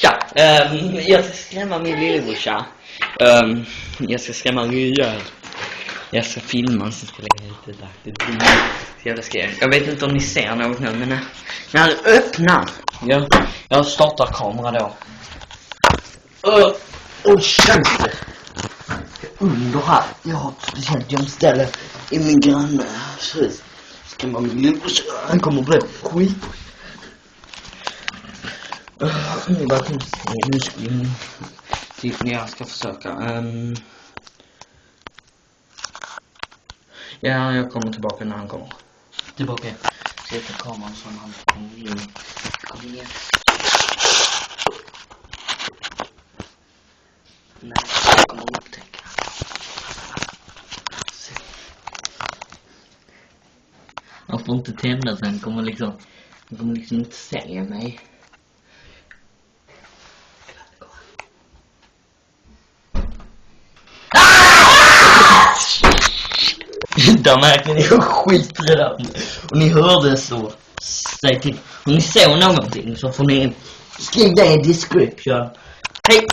Tja, jag ska skrämma min lillebrorsa. Jag ska skrämma Ryan. Jag ska filma så ska jag lite där. Det är så jävla skräm. Jag vet inte om ni ser något nu, men när han öppnar. Jag startar kamera då. Och känns det. Under här. Jag har ett speciellt gömställe i min granne. Så ska man min lillebrorsa. Han kommer bli skit. Nu ska vi typ när jag ska försöka ja, jag kommer tillbaka när han kommer tillbaka. Sätta kameran så han kommer in. Kom igen. Nej, jag kommer upptäcka. Han får inte tända så han kommer liksom inte se mig. Där märker ni hur skit redan. Och ni hörde så. Säg till. Om ni såg någonting så får ni skriva det i description. Hej!